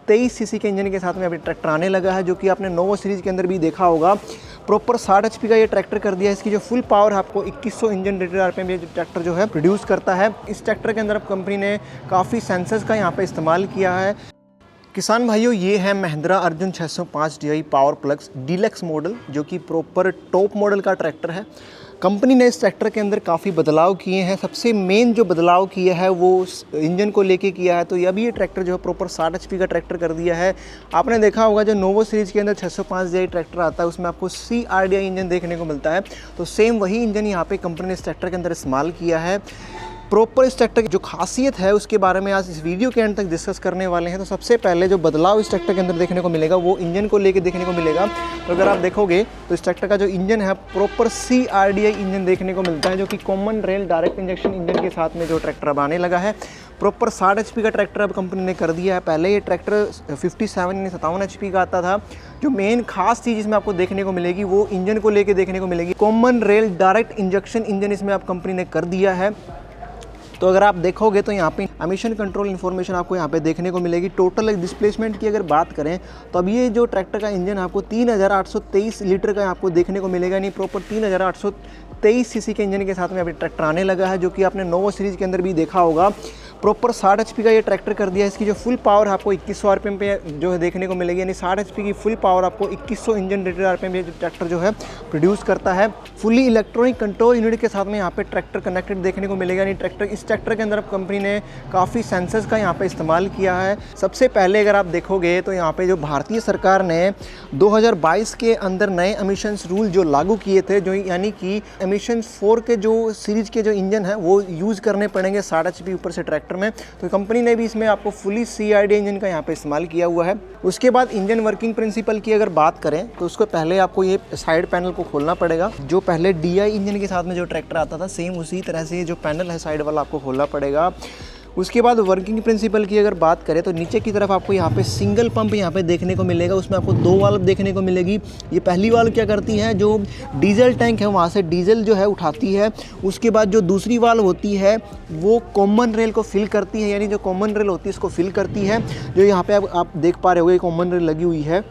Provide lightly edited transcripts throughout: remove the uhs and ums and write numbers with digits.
823 CC के engine के साथ में अभी ट्रैक्टर आने लगा है, जो कि आपने नोवो सीरीज़ के अंदर भी देखा होगा। प्रॉपर 60 HP का ये ट्रैक्टर कर दिया है। इसकी जो फुल पावर है आपको 2100 इंजन रेटेड RPM ये ट्रैक्टर जो है प्रोड्यूस करता है। इस ट्रैक्टर के अंदर कंपनी ने काफ़ी सेंसर्स का यहाँ पे इस्तेमाल किया है। किसान भाइयों, ये है Mahindra Arjun 605 DI power plus deluxe model, जो कि प्रॉपर टॉप मॉडल का ट्रैक्टर है। कंपनी ने इस ट्रैक्टर के अंदर काफ़ी बदलाव किए हैं। सबसे मेन जो बदलाव किया है वो इंजन को लेके किया है। तो अभी ये ट्रैक्टर जो है प्रॉपर 60 HP का ट्रैक्टर कर दिया है। आपने देखा होगा जो नोवो सीरीज़ के अंदर 605 DI ट्रैक्टर आता है उसमें आपको CRDI इंजन देखने को मिलता है। तो सेम वही इंजन यहाँ पे कंपनी ने इस ट्रैक्टर के अंदर इस्तेमाल किया है। प्रॉपर इस ट्रैक्टर की जो खासियत है उसके बारे में आज इस वीडियो के एंड तक डिस्कस करने वाले हैं। तो सबसे पहले जो बदलाव इस ट्रैक्टर के अंदर देखने को मिलेगा वो इंजन को लेके देखने को मिलेगा। तो अगर आप देखोगे तो इस ट्रैक्टर का जो इंजन है प्रॉपर CRDI इंजन देखने को मिलता है, जो कि common rail direct injection engine के साथ में जो ट्रैक्टर अब आने लगा है। प्रॉपर 60 HP का ट्रैक्टर अब कंपनी ने कर दिया है। पहले ये ट्रैक्टर 57 HP का आता था। जो मेन खास चीज़ इसमें आपको देखने को मिलेगी वो इंजन को लेके देखने को मिलेगी। Common rail direct injection engine इसमें आप कंपनी ने कर दिया है। तो अगर आप देखोगे तो यहाँ पे एमिशन कंट्रोल इन्फॉर्मेशन आपको यहाँ पे देखने को मिलेगी। टोटल डिस्प्लेसमेंट की अगर बात करें तो अब ये जो ट्रैक्टर का इंजन आपको 3823 लीटर का आपको देखने को मिलेगा। नहीं, प्रॉपर 3823 सीसी के इंजन के साथ में अभी ट्रैक्टर आने लगा है, जो कि आपने नोवो सीरीज़ के अंदर भी देखा होगा। प्रॉपर 60 HP का ये ट्रैक्टर कर दिया है। इसकी जो फुल पावर आपको 2100 RPM पे जो है देखने को मिलेगी। यानी 60 HP की फुल पावर आपको 2100 इंजन रेटेड RPM ये ट्रैक्टर जो है प्रोड्यूस करता है। फुली इलेक्ट्रॉनिक कंट्रोल यूनिट के साथ में यहाँ पे ट्रैक्टर कनेक्टेड देखने को मिलेगा। यानी इस ट्रैक्टर के अंदर कंपनी ने काफ़ी सेंसर्स का यहाँ पे इस्तेमाल किया है। सबसे पहले अगर आप देखोगे तो यहाँ पे जो भारतीय सरकार ने 2022 के अंदर नए एमिशंस रूल जो लागू किए थे, जो यानी कि एमिशंस 4 के जो सीरीज के जो इंजन है वो यूज़ करने पड़ेंगे 60 HP ऊपर से ट्रैक्टर में। तो कंपनी ने भी इसमें आपको फुली CRDI इंजन का यहाँ पे इस्तेमाल किया हुआ है। उसके बाद इंजन वर्किंग प्रिंसिपल की अगर बात करें तो उसको पहले आपको ये साइड पैनल को खोलना पड़ेगा। जो पहले DI इंजन के साथ में जो ट्रैक्टर आता था सेम उसी तरह से जो पैनल है साइड वाला आपको खोलना पड़ेगा। उसके बाद वर्किंग प्रिंसिपल की अगर बात करें तो नीचे की तरफ आपको यहाँ पे सिंगल पंप यहाँ पे देखने को मिलेगा। उसमें आपको 2 वाल्व देखने को मिलेगी। ये पहली वाल्व क्या करती है, जो डीजल टैंक है वहाँ से डीजल जो है उठाती है। उसके बाद जो दूसरी वाल्व होती है वो कॉमन रेल को फिल करती है, यानी जो कॉमन रेल होती है इसको फिल करती है। जो यहाँ पे आप देख पा रहे होगे कॉमन रेल लगी हुई है।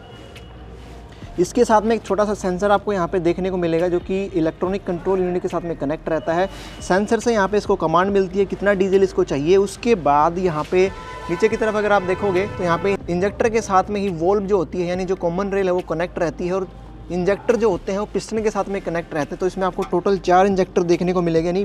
इसके साथ में एक छोटा सा सेंसर आपको यहाँ पे देखने को मिलेगा, जो कि इलेक्ट्रॉनिक कंट्रोल यूनिट के साथ में कनेक्ट रहता है। सेंसर से यहाँ पे इसको कमांड मिलती है कितना डीजल इसको चाहिए। उसके बाद यहाँ पे नीचे की तरफ अगर आप देखोगे तो यहाँ पे इंजेक्टर के साथ में ही वोल्व जो होती है, यानी जो कॉमन रेल है वो कनेक्ट रहती है, और इंजेक्टर जो होते हैं वो पिस्टन के साथ में कनेक्ट रहते हैं। तो इसमें आपको टोटल 4 इंजेक्टर देखने को मिलेंगे। यानी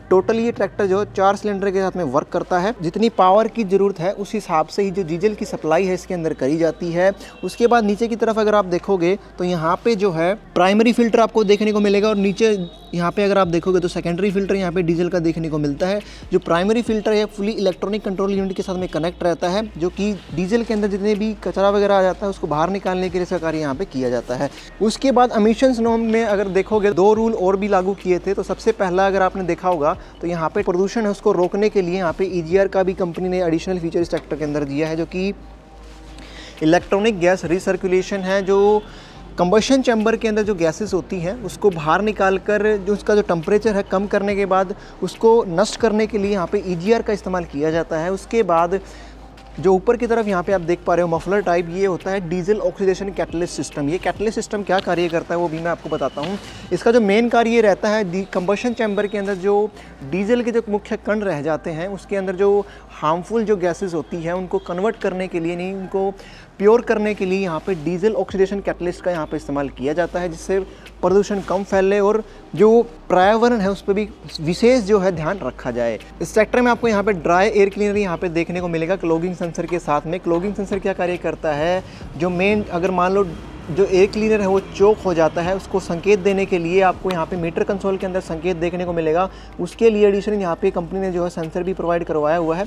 टोटल ये ट्रैक्टर जो 4 सिलेंडर के साथ में वर्क करता है। जितनी पावर की ज़रूरत है उस हिसाब से ही जो डीजल की सप्लाई है इसके अंदर करी जाती है। उसके बाद नीचे की तरफ अगर आप देखोगे तो यहाँ पे जो है प्राइमरी फिल्टर आपको देखने को मिलेगा, और नीचे यहाँ पे अगर आप देखोगे तो सेकेंडरी फिल्टर यहाँ पे डीजल का देखने को मिलता है। जो प्राइमरी फिल्टर है फुली इलेक्ट्रॉनिक कंट्रोल यूनिट के साथ में कनेक्ट रहता है, जो कि डीजल के अंदर जितने भी कचरा वगैरह आ जाता है उसको बाहर निकालने के लिए इसका कार्य यहाँ पे किया जाता है। उसके बाद एमिशंस नॉर्म में अगर देखोगे 2 रूल और भी लागू किए थे। तो सबसे पहला अगर आपने देखा होगा तो यहाँ पे प्रदूषण है उसको रोकने के लिए यहाँ पे EGR का भी कंपनी ने एडिशनल फीचर इस ट्रैक्टर के अंदर दिया है, जो कि इलेक्ट्रॉनिक गैस रिसर्कुलेशन है। जो कंबशन चैम्बर के अंदर जो गैसेस होती हैं उसको बाहर निकाल कर जो उसका जो टेम्परेचर है कम करने के बाद उसको नष्ट करने के लिए यहाँ पे EGR का इस्तेमाल किया जाता है। उसके बाद जो ऊपर की तरफ यहाँ पे आप देख पा रहे हो मफलर टाइप, ये होता है डीजल ऑक्सीडेशन कैटलिस्ट सिस्टम। ये कैटलिस्ट सिस्टम क्या कार्य करता है वो भी मैं आपको बताता हूँ। इसका जो मेन कार्य ये रहता है कंबशन चैम्बर के अंदर जो डीजल के जो मुख्य कण रह जाते हैं उसके अंदर जो हार्मफुल जो गैसेस होती हैं उनको कन्वर्ट करने के लिए, नहीं उनको प्योर करने के लिए यहाँ पे डीजल ऑक्सीडेशन कैटलिस्ट का यहाँ पे इस्तेमाल किया जाता है, जिससे प्रदूषण कम फैले और जो पर्यावरण है उस पर भी विशेष जो है ध्यान रखा जाए। इस ट्रैक्टर में आपको यहाँ पे ड्राई एयर क्लीनर यहाँ पे देखने को मिलेगा क्लॉगिंग सेंसर के साथ में। क्लॉगिंग सेंसर क्या कार्य करता है, जो मेन अगर मान लो जो एयर क्लीनर है वो चोक हो जाता है उसको संकेत देने के लिए आपको यहाँ पे मीटर कंसोल के अंदर संकेत देखने को मिलेगा। उसके लिए एडिशनल यहाँ पे कंपनी ने जो है सेंसर भी प्रोवाइड करवाया हुआ है।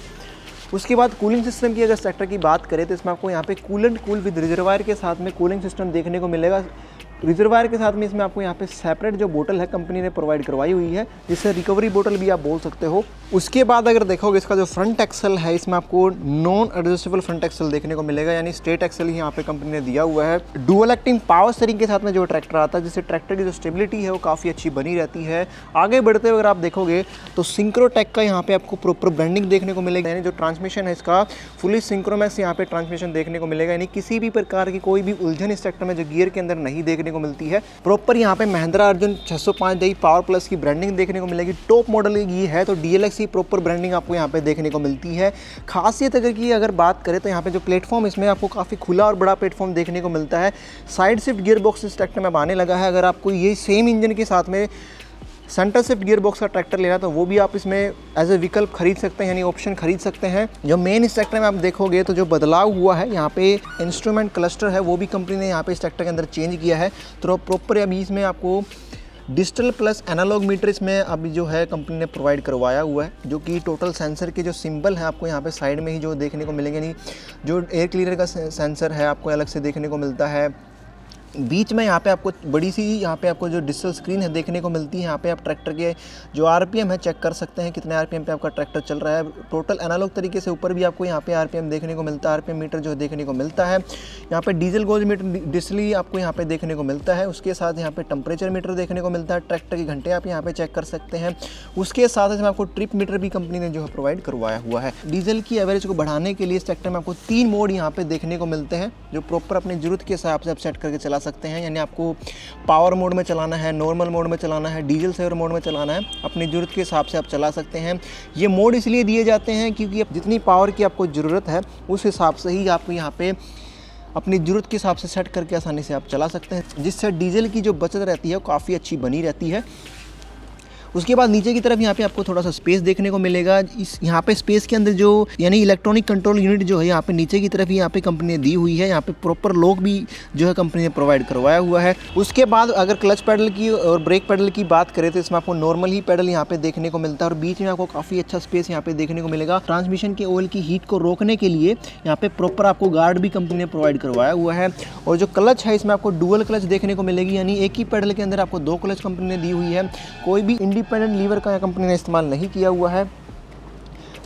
उसके बाद कूलिंग सिस्टम की अगर ट्रैक्टर की बात करें तो इसमें आपको यहाँ पे कूलेंट कूल विद रिजर्वायर के साथ में कूलिंग सिस्टम देखने को मिलेगा। रिजर्वायर के साथ में इसमें आपको यहाँ पे सेपरेट जो बोतल है कंपनी ने प्रोवाइड करवाई हुई है, जिससे रिकवरी बोतल भी आप बोल सकते हो। उसके बाद अगर देखोगे इसका जो फ्रंट एक्सल है, इसमें आपको नॉन एडजस्टेबल फ्रंट एक्सल देखने को मिलेगा, यानी स्ट्रेट एक्सल ही यहाँ पे कंपनी ने दिया हुआ है। डुअल एक्टिंग पावर स्टीयरिंग के साथ में जो ट्रैक्टर आता है, जिससे ट्रैक्टर की जो स्टेबिलिटी है वो काफ़ी अच्छी बनी रहती है। आगे बढ़ते हुए अगर आप देखोगे तो सिंक्रोटेक का यहाँ पे आपको प्रॉपर ब्रांडिंग देखने को मिलेगा, यानी जो ट्रांसमिशन है इसका फुली सिंक्रोमैक्स यहाँ पे ट्रांसमिशन देखने को मिलेगा, यानी किसी भी प्रकार की कोई भी उलझन इस ट्रैक्टर में जो गियर के अंदर नहीं देखने को मिलती है। प्रॉपर यहाँ पे Mahindra Arjun 605 DI power plus की ब्रांडिंग देखने को मिलेगी। टॉप मॉडल ये है तो DLX की प्रॉपर ब्रांडिंग आपको यहाँ पे देखने को मिलती है। खासियत अगर बात करें तो यहाँ पे जो प्लेटफॉर्म इसमें आपको काफ़ी खुला और बड़ा प्लेटफॉर्म देखने को मिलता है। साइड शिफ्ट गियर बॉक्स इस ट्रैक्टर में अब आने लगा है। अगर आपको ये सेम इंजन के साथ में सेंटर शिफ्ट गियर बॉक्स का ट्रैक्टर लेना तो वो भी आप इसमें एज ए विकल्प खरीद सकते हैं, यानी ऑप्शन खरीद सकते हैं। जो मेन इस ट्रैक्टर में आप देखोगे तो जो बदलाव हुआ है, यहाँ पे इंस्ट्रूमेंट क्लस्टर है वो भी कंपनी ने यहाँ पे इस ट्रैक्टर के अंदर चेंज किया है। तो प्रॉपर अभी इसमें आपको डिजिटल प्लस एनालॉग मीटर इसमें अभी जो है कंपनी ने प्रोवाइड करवाया हुआ है, जो कि टोटल सेंसर के जो सिंबल है आपको यहाँ पे साइड में ही जो देखने को मिलेंगे। नहीं, जो एयर क्लीनर का सेंसर है आपको अलग से देखने को मिलता है। बीच में यहाँ पे आपको बड़ी सी यहाँ पे आपको जो डिजिटल स्क्रीन है देखने को मिलती है। यहाँ पे आप ट्रैक्टर के जो आरपीएम है चेक कर सकते हैं, कितने आरपीएम पे आपका ट्रैक्टर चल रहा है। टोटल एनालॉग तरीके से ऊपर भी आपको यहाँ पे आरपीएम देखने को मिलता है, आरपीएम मीटर जो देखने को मिलता है। यहाँ पे डीजल गोज मीटर डिजिटली आपको यहाँ पे देखने को मिलता है। उसके साथ यहाँ पे टेम्परेचर मीटर देखने को मिलता है, ट्रैक्टर के घंटे आप यहाँ पे चेक कर सकते हैं। उसके साथ इसमें आपको ट्रिप मीटर भी कंपनी ने जो है प्रोवाइड करवाया हुआ है। डीजल की एवरेज को बढ़ाने के लिए इस ट्रैक्टर में आपको 3 मोड यहाँ पे देखने को मिलते हैं, जो प्रॉपर अपनी जरूरत के हिसाब से आप सेट करके चला सकते हैं। यानी आपको पावर मोड में चलाना है, नॉर्मल मोड में चलाना है, डीजल सेवर मोड में चलाना है, अपनी ज़रूरत के हिसाब से आप चला सकते हैं। ये मोड इसलिए दिए जाते हैं क्योंकि जितनी पावर की आपको ज़रूरत है उस हिसाब से ही आपको यहाँ पे अपनी ज़रूरत के हिसाब से सेट करके आसानी से आप चला सकते हैं, जिससे डीजल की जो बचत रहती है वो काफ़ी अच्छी बनी रहती है। उसके बाद नीचे की तरफ यहाँ पे आपको थोड़ा सा स्पेस देखने को मिलेगा। इस यहाँ पे स्पेस के अंदर जो यानी इलेक्ट्रॉनिक कंट्रोल यूनिट जो है यहाँ पे नीचे की तरफ ही यहाँ पे कंपनी ने दी हुई है। यहाँ पे प्रॉपर लॉक भी जो है कंपनी ने प्रोवाइड करवाया हुआ है। उसके बाद अगर क्लच पेडल की और ब्रेक पेडल की बात करें तो इसमें आपको नॉर्मल ही पेडल यहाँ पे देखने को मिलता है, और बीच में आपको काफ़ी अच्छा स्पेस यहाँ पे देखने को मिलेगा। ट्रांसमिशन के ऑयल की हीट को रोकने के लिए यहाँ पे प्रॉपर आपको गार्ड भी कंपनी ने प्रोवाइड करवाया हुआ है। और जो क्लच है इसमें आपको डुअल क्लच देखने को मिलेगी, यानी एक ही पेडल के अंदर आपको 2 क्लच कंपनी ने दी हुई है। कोई भी इंडिपेंडेंट लीवर का कंपनी ने इस्तेमाल नहीं किया हुआ है।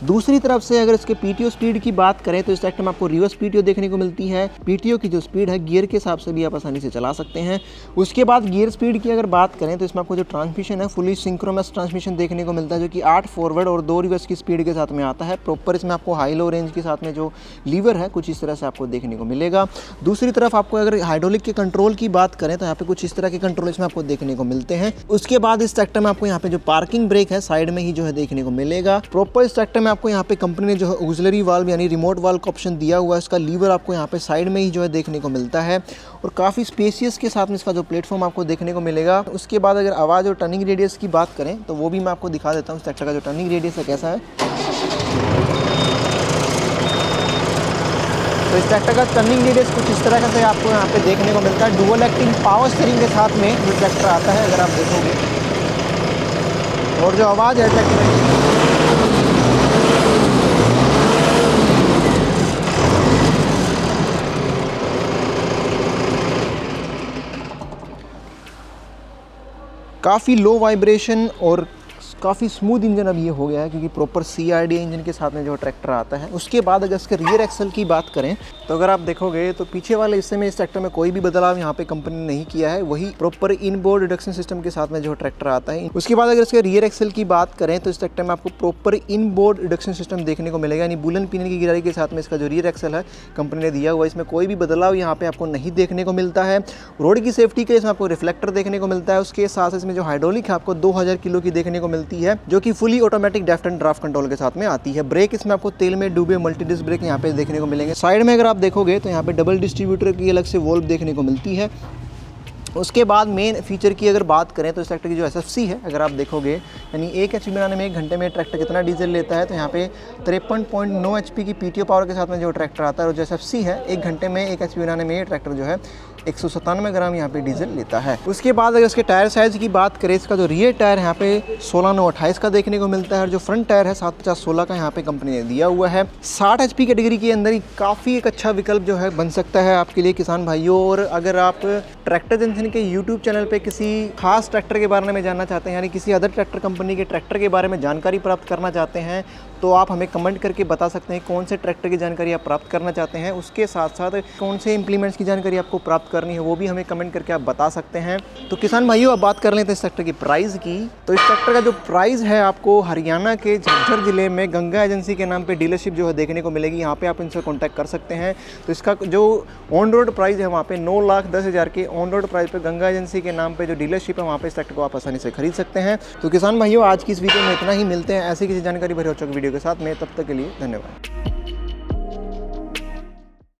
दूसरी तरफ से अगर इसके पीटीओ स्पीड की बात करें तो इस ट्रैक्टर में आपको रिवर्स पीटीओ देखने को मिलती है। पीटीओ की जो स्पीड है गियर के हिसाब से भी आप आसानी से चला सकते हैं। उसके बाद गियर स्पीड की अगर बात करें तो इसमें आपको जो ट्रांसमिशन है फुली सिंक्रोनस ट्रांसमिशन देखने को मिलता है, जो कि 8 फॉरवर्ड और 2 रिवर्स की स्पीड के साथ में आता है। प्रॉपर इसमें आपको हाई लो रेंज के साथ में जो लीवर है कुछ इस तरह से आपको देखने को मिलेगा। दूसरी तरफ आपको अगर हाइड्रोलिक के कंट्रोल की बात करें तो यहाँ पे कुछ इस तरह के कंट्रोल इसमें आपको देखने को मिलते हैं। उसके बाद इस ट्रैक्टर में आपको यहाँ पे जो पार्किंग ब्रेक है साइड में ही जो है देखने को मिलेगा। प्रॉपर इस ट्रैक्टर में आपको यहाँ पे कंपनी ने जो है ऑक्सिलरी वाल्व यानी रिमोट वाल्व का ऑप्शन दिया हुआ है। इसका लीवर आपको यहाँ पे साइड में ही जो है देखने को मिलता है, और काफ़ी स्पेसियस के साथ में इसका जो प्लेटफॉर्म आपको देखने को मिलेगा। उसके बाद अगर आवाज़ और टर्निंग रेडियस की बात करें तो वो भी मैं आपको दिखा देता हूँ इस ट्रैक्टर का जो टर्निंग रेडियस है कैसा है। तो इस ट्रैक्टर का टर्निंग रेडियस कुछ इस तरह से आपको यहाँ पे देखने को मिलता है। डुअल एक्टिंग पावर स्टीयरिंग के साथ में जो ट्रैक्टर आता है अगर आप देखोगे, और जो आवाज़ है ट्रैक्टर काफ़ी लो वाइब्रेशन और काफ़ी स्मूथ इंजन अब ये हो गया है, क्योंकि प्रॉपर CRD इंजन के साथ में जो ट्रैक्टर आता है। उसके बाद अगर इसके रियर एक्सल की बात करें तो अगर आप देखोगे तो पीछे वाले हिस्से में इस ट्रैक्टर में कोई भी बदलाव यहाँ पे कंपनी ने नहीं किया है, वही प्रॉपर इनबोर्ड रिडक्शन सिस्टम के साथ में जो ट्रैक्टर आता है। उसके बाद अगर इसके रियर एक्सल की बात करें तो इस ट्रैक्टर में आपको प्रॉपर इनबोर्ड रिडक्शन सिस्टम देखने को मिलेगा, यानी बुलन पिनियन की गिराई के साथ में इसका जो रियर एक्सल है कंपनी ने दिया हुआ है। इसमें कोई भी बदलाव यहाँ पे आपको नहीं देखने को मिलता है। रोड की सेफ्टी के इसमें आपको रिफ्लेक्टर देखने को मिलता है। उसके साथ इसमें जो हाइड्रोलिक है आपको 2000 किलो की देखने को मिलती है, जो कि fully automatic left and draft control के साथ में आती है। ब्रेक इसमें आपको तेल में डूबे मल्टी डिस्क ब्रेक यहाँ पे देखने को मिलेंगे। साइड में अगर आप देखोगे तो यहाँ पे डबल डिस्ट्रीब्यूटर की अलग से वोल्व देखने को मिलती है। उसके बाद मेन फीचर की अगर बात करें तो इस ट्रैक्टर की जो SFC है अगर आप देखोगे, यानी 1 HP बनाने में 1 घंटे में ट्रैक्टर कितना डीजल लेता है, तो यहाँ पे 53.9 HP की PTO पावर के साथ में जो ट्रैक्टर आता है, और जो SFC है 1 घंटे में 1 HP बनाने में ये ट्रैक्टर जो है 197 ग्राम यहाँ पे डीजल लेता है। उसके बाद अगर इसके टायर साइज़ की बात करें, इसका जो रियर टायर यहाँ पे 16/9/28 का देखने को मिलता है, और जो फ्रंट टायर है 750/16 का यहाँ पे कंपनी ने दिया हुआ है। 60 HP कैटेगरी के अंदर ही काफ़ी एक अच्छा विकल्प जो है बन सकता है आपके लिए किसान भाइयों। और अगर आप ट्रैक्टर मैथन के यूट्यूब चैनल पे किसी खास ट्रैक्टर के बारे में जानना चाहते हैं, यानी किसी अदर ट्रैक्टर कंपनी के ट्रैक्टर के बारे में जानकारी प्राप्त करना चाहते हैं, तो आप हमें कमेंट करके बता सकते हैं कौन से ट्रैक्टर की जानकारी आप प्राप्त करना चाहते हैं। उसके साथ साथ कौन से इंप्लीमेंट्स की जानकारी आपको प्राप्त करनी है वो भी हमें कमेंट करके आप बता सकते हैं। तो किसान भाइयों, अब बात कर लेते हैं इस ट्रैक्टर की प्राइस की। तो इस ट्रैक्टर का जो प्राइस है आपको हरियाणा के झज्जर जिले में गंगा एजेंसी के नाम पे डीलरशिप जो है देखने को मिलेगी। यहाँ पे आप इनसे कॉन्टैक्ट कर सकते हैं। तो इसका जो ऑन रोड प्राइस है वहाँ पे 9,10,000 के ऑन रोड प्राइस पे गंगा एजेंसी के नाम पे जो डीलरशिप है वहाँ पे इस ट्रैक्टर को आप आसानी से खरीद सकते हैं। तो किसान भाइयों, आज की इस वीडियो में इतना ही। मिलते हैं ऐसी किसी जानकारी भरे रोचक वीडियो के साथ में, तब तक के लिए धन्यवाद।